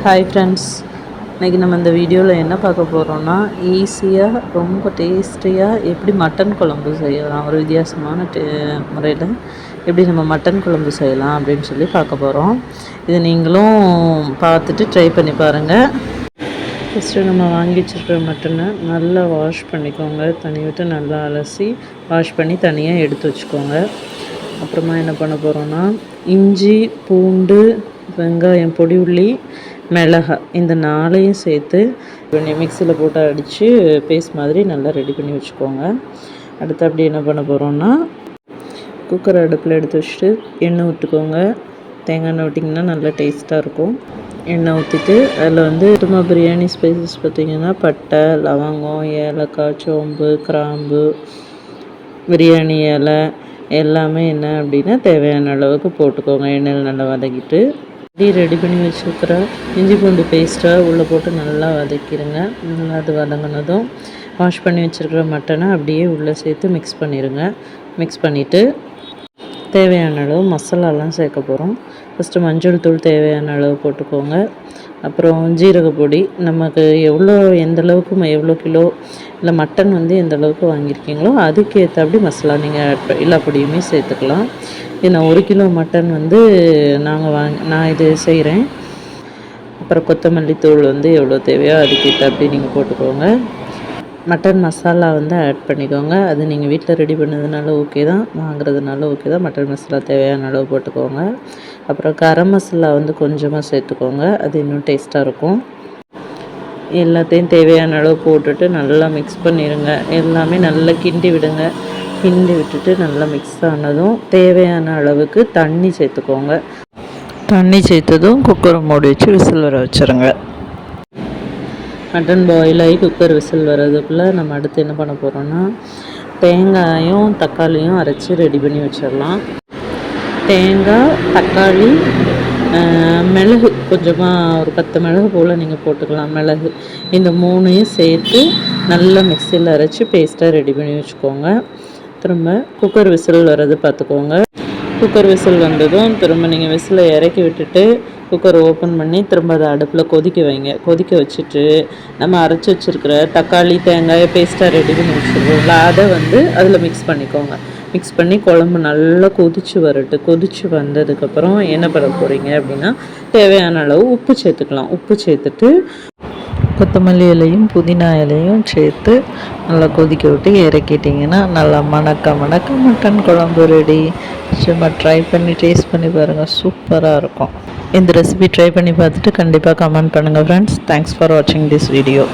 Hi friends, இன்றைக்கி நம்ம இந்த வீடியோவில் என்ன பார்க்க போகிறோன்னா, ஈஸியாக ரொம்ப டேஸ்டியாக எப்படி மட்டன் குழம்பு செய்யலாம், ஒரு வித்தியாசமான முறையில் எப்படி நம்ம மட்டன் குழம்பு செய்யலாம் அப்படின்னு சொல்லி பார்க்க போகிறோம். இது நீங்களும் பார்த்துட்டு ட்ரை பண்ணி பாருங்கள். ஃபஸ்ட்டு நம்ம வாங்கி வச்சுருக்கிற மட்டனை நல்லா வாஷ் பண்ணிக்கோங்க. தண்ணி விட்டு நல்லா அலசி வாஷ் பண்ணி தனியாக எடுத்து வச்சுக்கோங்க. அப்புறமா என்ன பண்ண போகிறோன்னா, இஞ்சி, பூண்டு, வெங்காயம், பொடி உள்ளி, மிளகாய் இந்த 4ஐயும் சேர்த்து மிக்சியில் போட்டு அடித்து பேஸ்ட் மாதிரி நல்லா ரெடி பண்ணி வச்சுக்கோங்க. அடுத்து அப்படி என்ன பண்ண போகிறோன்னா, குக்கர் அடுப்பில் எடுத்து வச்சுட்டு எண்ணெய் ஊற்றிக்கோங்க. தேங்காய் எண்ணெய் ஊற்றிங்கன்னா நல்லா டேஸ்ட்டாக இருக்கும். எண்ணெய் ஊற்றிட்டு அதில் சும்மா பிரியாணி ஸ்பைசஸ் பார்த்திங்கன்னா பட்டை, லவங்கம், ஏலக்காய், சோம்பு, கிராம்பு, பிரியாணி இலை எல்லாமே என்ன அப்படின்னா தேவையான அளவுக்கு போட்டுக்கோங்க. எண்ணெயில் நல்லா வதக்கிட்டு ரெடி பண்ணி வச்சுருக்கிற இஞ்சி பூண்டு பேஸ்ட்டை உள்ளே போட்டு நல்லா வதக்கிடுங்க. நல்லா அது வதங்கினதும் வாஷ் பண்ணி வச்சுருக்கிற மட்டனை அப்படியே உள்ளே சேர்த்து மிக்ஸ் பண்ணிடுங்க. மிக்ஸ் பண்ணிவிட்டு தேவையான அளவு மசாலாலாம் சேர்க்க போகிறோம். ஃபஸ்ட்டு மஞ்சள் தூள் தேவையான அளவு போட்டுக்கோங்க. அப்புறம் ஜீரகப்பொடி நமக்கு எவ்வளோ கிலோ இல்லை மட்டன் எந்த அளவுக்கு வாங்கியிருக்கீங்களோ அதுக்கு ஏற்றபடி மசாலா நீங்கள் எல்லா பொடியுமே சேர்த்துக்கலாம். இது நான் 1 கிலோ மட்டன் நான் இது செய்கிறேன். அப்புறம் கொத்தமல்லி தூள் எவ்வளோ தேவையோ அதுக்கு ஏற்றபடி நீங்கள் போட்டுக்கோங்க. மட்டன் மசாலா ஆட் பண்ணிக்கோங்க. அது நீங்கள் வீட்டில் ரெடி பண்ணதுனால ஓகே தான், வாங்குறதுனால ஓகே தான். மட்டன் மசாலா தேவையான அளவு போட்டுக்கோங்க. அப்புறம் கரம் மசாலா கொஞ்சமாக சேர்த்துக்கோங்க, அது இன்னும் டேஸ்ட்டாக இருக்கும். எல்லாத்தையும் தேவையான அளவு போட்டுட்டு நல்லா மிக்ஸ் பண்ணிடுங்க. எல்லாமே நல்லா கிண்டி விடுங்க. கிண்டி விட்டுட்டு நல்லா மிக்ஸ் ஆனதும் தேவையான அளவுக்கு தண்ணி சேர்த்துக்கோங்க. தண்ணி சேர்த்ததும் குக்கரை மூடி வச்சு விசில் வர வச்சுருங்க. மட்டன் பாயில் ஆகி குக்கர் விசில் வர்றதுக்குள்ளே நம்ம அடுத்து என்ன பண்ண போகிறோன்னா, தேங்காயும் தக்காளியும் அரைச்சி ரெடி பண்ணி வச்சிடலாம். தேங்காய், தக்காளி, மிளகு கொஞ்சமாக ஒரு 10 மிளகு போல் நீங்கள் போட்டுக்கலாம். மிளகு இந்த 3ஐயும் சேர்த்து நல்லா மிக்சியில் அரைச்சி பேஸ்ட்டாக ரெடி பண்ணி வச்சுக்கோங்க. திரும்ப குக்கர் விசில் வர்றது பார்த்துக்கோங்க. குக்கர் விசில் வந்ததும் திரும்ப நீங்கள் விசிலை இறக்கி விட்டுட்டு குக்கர் ஓப்பன் பண்ணி திரும்ப அதை அடுப்பில் கொதிக்க வைங்க. கொதிக்க வச்சுட்டு நம்ம அரைச்சி வச்சுருக்கிற தக்காளி, தேங்காயை பேஸ்ட்டாக ரெடி பண்ணி வச்சுருக்கோம்ல அதை அதில் மிக்ஸ் பண்ணிக்கோங்க. மிக்ஸ் பண்ணி குழம்பு நல்லா கொதித்து வரட்டும். கொதித்து வந்ததுக்கப்புறம் என்ன பண்ண போகிறீங்க அப்படின்னா, தேவையான அளவு உப்பு சேர்த்துக்கலாம். உப்பு சேர்த்துட்டு கொத்தமல்லி இலையும் புதினா இலையும் சேர்த்து நல்லா கொதிக்க விட்டு இறக்கிட்டிங்கன்னா நல்லா மணக்க மட்டன் குழம்பு ரெடி. சும்மா ட்ரை பண்ணி டேஸ்ட் பண்ணி பாருங்கள், சூப்பராக இருக்கும். இந்த ரெசிபி ட்ரை பண்ணி பார்த்துட்டு கண்டிப்பாக கமெண்ட் பண்ணுங்கள் ஃப்ரெண்ட்ஸ். தேங்க்ஸ் ஃபார் வாட்சிங் திஸ் வீடியோ.